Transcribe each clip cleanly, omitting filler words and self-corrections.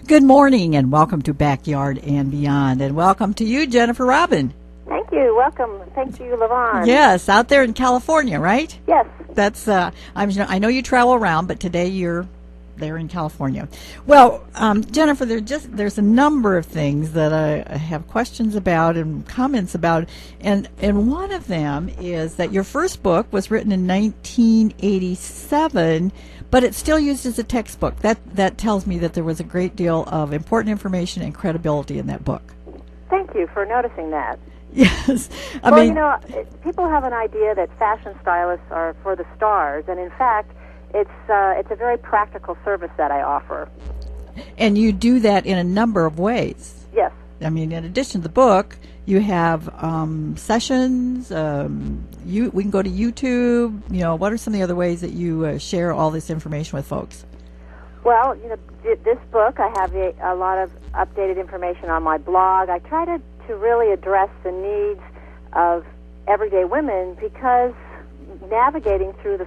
Good morning and welcome to Backyard and Beyond. And welcome to you, Jennifer Robin. Thank you. Welcome. Thank you, Levon. Yes, out there in California, right? Yes. That's. I know you travel around, but today you're there in California. Well, Jennifer, there's a number of things that I have questions about and comments about, and one of them is that your first book was written in 1987. But it's still used as a textbook. That tells me that there was a great deal of important information and credibility in that book. Thank you for noticing that. Yes. I mean, people have an idea that fashion stylists are for the stars, and in fact, it's a very practical service that I offer. And you do that in a number of ways. Yes. I mean, in addition to the book, you have sessions. We can go to YouTube. What are some of the other ways that you share all this information with folks? Well, this book, I have a lot of updated information on my blog. I try to really address the needs of everyday women because navigating through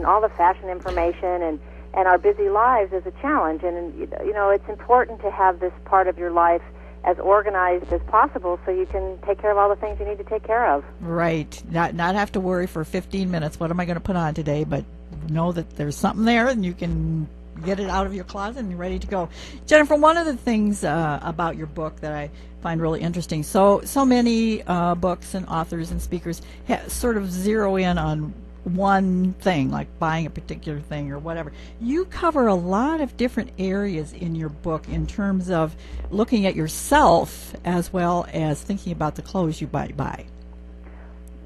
all the fashion information and our busy lives is a challenge. And, it's important to have this part of your life as organized as possible so you can take care of all the things you need to take care of. Right. Not have to worry for 15 minutes, what am I going to put on today, but know that there's something there and you can get it out of your closet and you're ready to go. Jennifer, one of the things about your book that I find really interesting, so many books and authors and speakers sort of zero in on one thing, like buying a particular thing or whatever. You cover a lot of different areas in your book in terms of looking at yourself as well as thinking about the clothes you might buy.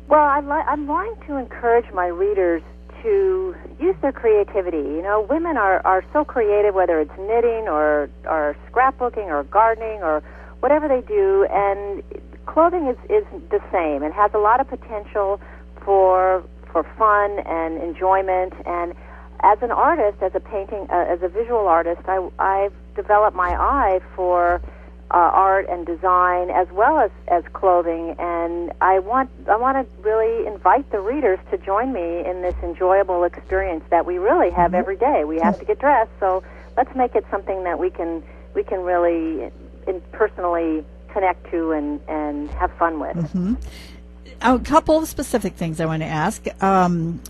Well, I'm wanting to encourage my readers to use their creativity. Women are so creative, whether it's knitting or scrapbooking or gardening or whatever they do, and clothing is the same and has a lot of potential for fun and enjoyment. And as an artist, as a visual artist, I've developed my eye for art and design as well as clothing, and I want to really invite the readers to join me in this enjoyable experience that we really have every day. We have to get dressed, so let's make it something that we can really personally connect to and have fun with. Mm-hmm. A couple of specific things I want to ask.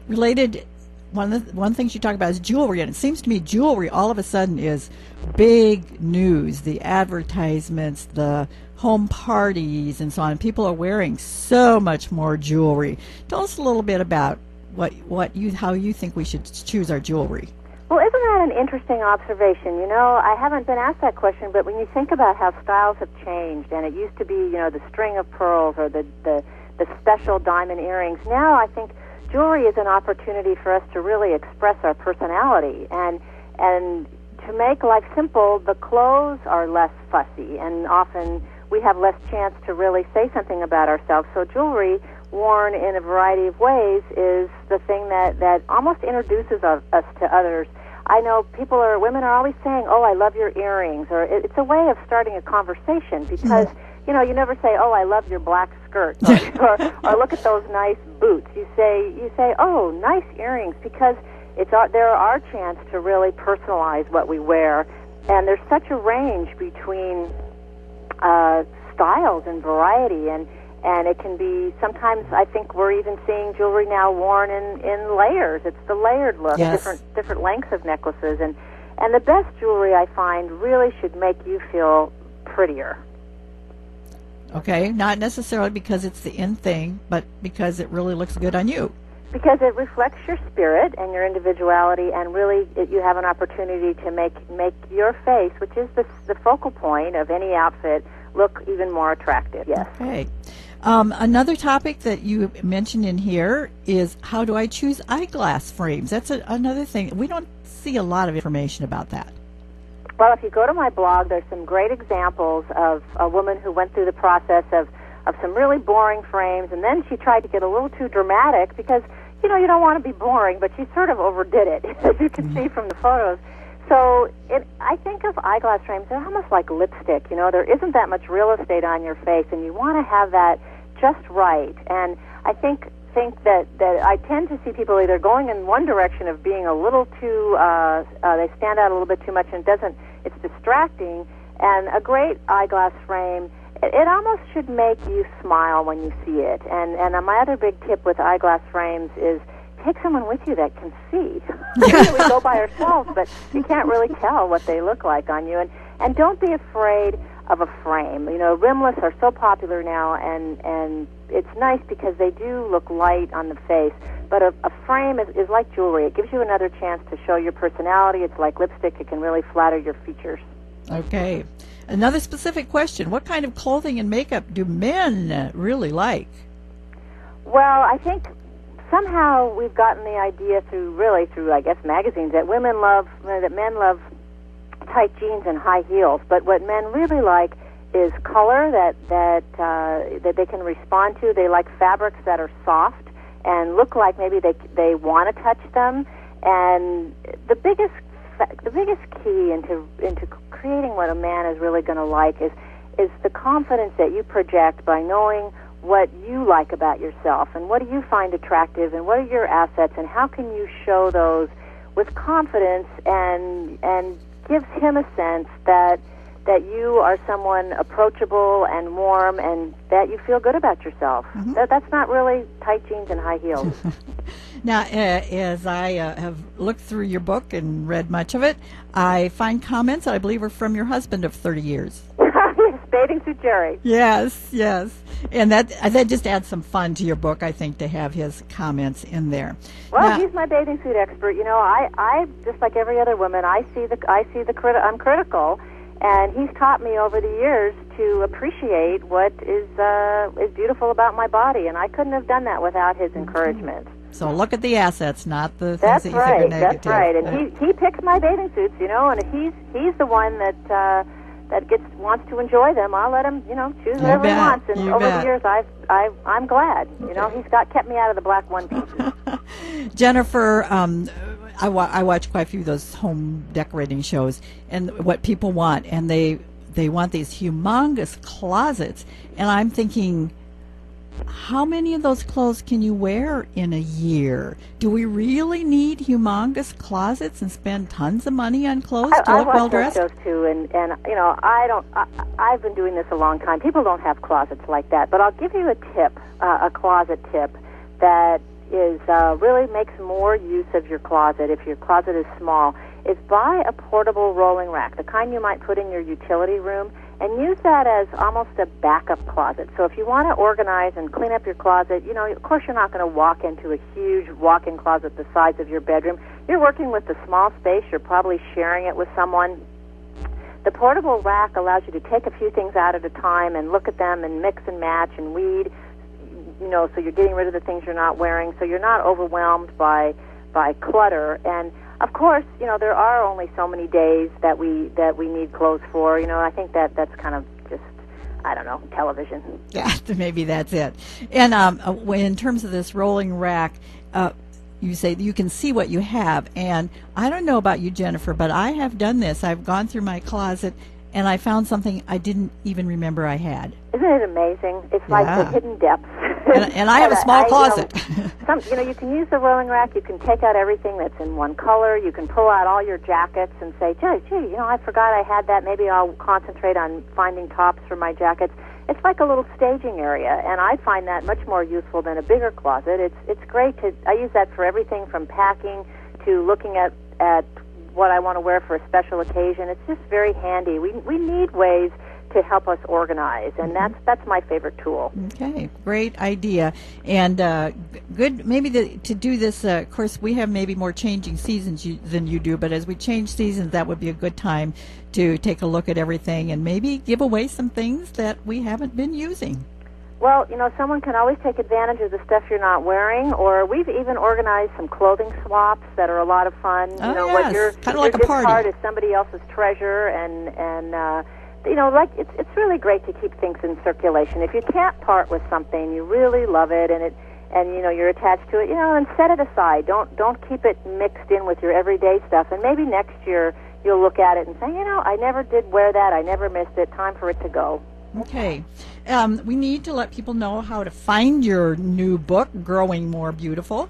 Related, one of the things you talk about is jewelry, and it seems to me jewelry all of a sudden is big news. The advertisements, the home parties, and so on. People are wearing so much more jewelry. Tell us a little bit about how you think we should choose our jewelry. Well, isn't that an interesting observation? I haven't been asked that question, but when you think about how styles have changed, and it used to be, the string of pearls or the special diamond earrings. Now I think jewelry is an opportunity for us to really express our personality and to make life simple. The clothes are less fussy, and often we have less chance to really say something about ourselves. So jewelry worn in a variety of ways is the thing that almost introduces us to others. I know women are always saying, "Oh, I love your earrings," or it's a way of starting a conversation because you never say, "Oh, I love your black skirt," or "Look at those nice boots." You say, "Oh, nice earrings," because they're our chance to really personalize what we wear, and there's such a range between styles and variety, and it can be, sometimes I think we're even seeing jewelry now worn in layers. It's the layered look, yes. different lengths of necklaces, and the best jewelry I find really should make you feel prettier. Okay, not necessarily because it's the in thing, but because it really looks good on you. Because it reflects your spirit and your individuality, and really you have an opportunity to make your face, which is the focal point of any outfit, look even more attractive. Yes. Okay. Another topic that you mentioned in here is how do I choose eyeglass frames? That's another thing. We don't see a lot of information about that. Well, if you go to my blog, there's some great examples of a woman who went through the process of some really boring frames, and then she tried to get a little too dramatic because, you don't want to be boring, but she sort of overdid it, as you can see from the photos. So I think of eyeglass frames, they're almost like lipstick. There isn't that much real estate on your face, and you want to have that just right. And I think that I tend to see people either going in one direction of being a little too, they stand out a little bit too much, and it's distracting. And a great eyeglass frame, it almost should make you smile when you see it. And my other big tip with eyeglass frames is take someone with you that can see. We go by ourselves, but you can't really tell what they look like on you. And don't be afraid of a frame. You know, rimless are so popular now, and it's nice because they do look light on the face. But a frame is like jewelry. It gives you another chance to show your personality. It's like lipstick. It can really flatter your features. Okay. Another specific question. What kind of clothing and makeup do men really like? Well, I think somehow we've gotten the idea through, I guess, magazines that men love tight jeans and high heels. But what men really like is color that they can respond to. They like fabrics that are soft and look like maybe they want to touch them. And the biggest key into creating what a man is really going to like is the confidence that you project by knowing what you like about yourself and what do you find attractive and what are your assets and how can you show those with confidence and gives him a sense that you are someone approachable and warm and that you feel good about yourself. Mm-hmm. That's not really tight jeans and high heels. Now, as I have looked through your book and read much of it, I find comments that I believe are from your husband of 30 years. Bathing Suit Jerry. Yes. And that just adds some fun to your book, I think, to have his comments in there. Well, he's my bathing suit expert. You know, I just like every other woman, I'm critical, and he's taught me over the years to appreciate what is beautiful about my body, and I couldn't have done that without his encouragement. So look at the assets, not the things that you think are negative. That's right. And he picks my bathing suits, you know, and if he's the one that wants to enjoy them, I'll let him, choose whatever he wants. And over the years, I'm glad. You know, he's kept me out of the black one pieces. Jennifer, I watch quite a few of those home decorating shows, and what people want, and they want these humongous closets, and I'm thinking, how many of those clothes can you wear in a year? Do we really need humongous closets and spend tons of money on clothes to look well dressed? I watch those shows too, and I've been doing this a long time. People don't have closets like that, but I'll give you a tip, a closet tip that is really makes more use of your closet if your closet is small. Is buy a portable rolling rack, the kind you might put in your utility room, and use that as almost a backup closet. So if you want to organize and clean up your closet, of course you're not going to walk into a huge walk-in closet the size of your bedroom. You're working with a small space. You're probably sharing it with someone. The portable rack allows you to take a few things out at a time and look at them and mix and match and weed, so you're getting rid of the things you're not wearing, so you're not overwhelmed by clutter. And of course, there are only so many days that we need clothes for. I think that's kind of just, I don't know, television. Yeah, maybe that's it. And in terms of this rolling rack, you say you can see what you have. And I don't know about you, Jennifer, but I have done this. I've gone through my closet, and I found something I didn't even remember I had. Isn't it amazing? It's like the hidden depths. And I have a small closet. You can use the rolling rack. You can take out everything that's in one color. You can pull out all your jackets and say, gee, I forgot I had that. Maybe I'll concentrate on finding tops for my jackets. It's like a little staging area, and I find that much more useful than a bigger closet. It's great I use that for everything from packing to looking at what I want to wear for a special occasion. It's just very handy. We need ways to help us organize, and that's my favorite tool. Okay, great idea, and good. Maybe to do this. Of course, we have maybe more changing seasons than you do, but as we change seasons, that would be a good time to take a look at everything and maybe give away some things that we haven't been using. Well, someone can always take advantage of the stuff you're not wearing, or we've even organized some clothing swaps that are a lot of fun. What you're kind of like a party. Discard is somebody else's treasure, and it's really great to keep things in circulation. If you can't part with something, you really love it, and you're attached to it, and set it aside. Don't keep it mixed in with your everyday stuff. And maybe next year you'll look at it and say, I never did wear that. I never missed it. Time for it to go. Okay. We need to let people know how to find your new book, Growing More Beautiful.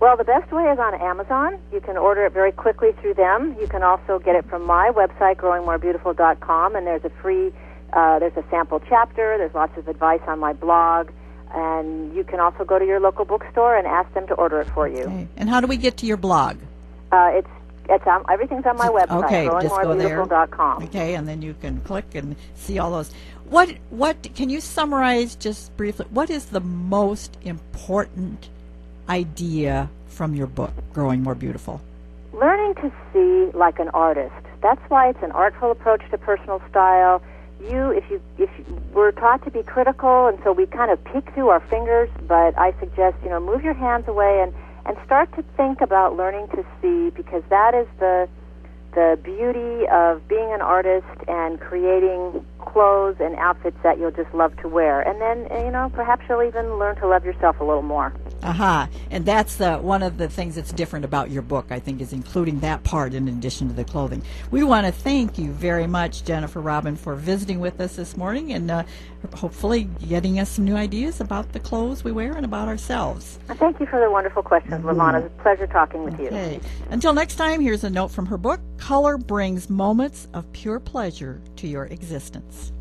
Well, the best way is on Amazon. You can order it very quickly through them. You can also get it from my website, growingmorebeautiful.com, and there's a free, there's a sample chapter. There's lots of advice on my blog, and you can also go to your local bookstore and ask them to order it for you. Okay. And how do we get to your blog? It's on, everything's on my website, okay, growingmorebeautiful.com. Okay, and then you can click and see all those. What can you summarize just briefly? What is the most important idea from your book, Growing More Beautiful? Learning to see like an artist. That's why it's an artful approach to personal style. If we're taught to be critical, and so we kind of peek through our fingers, but I suggest, move your hands away and start to think about learning to see, because that is the beauty of being an artist and creating clothes and outfits that you'll just love to wear. And then, perhaps you'll even learn to love yourself a little more. Aha. And that's one of the things that's different about your book, I think, is including that part in addition to the clothing. We want to thank you very much, Jennifer Robin, for visiting with us this morning and hopefully getting us some new ideas about the clothes we wear and about ourselves. Thank you for the wonderful questions, Lavana. It's a pleasure talking with you. Okay. Until next time, here's a note from her book, Color Brings Moments of Pure Pleasure to Your Existence.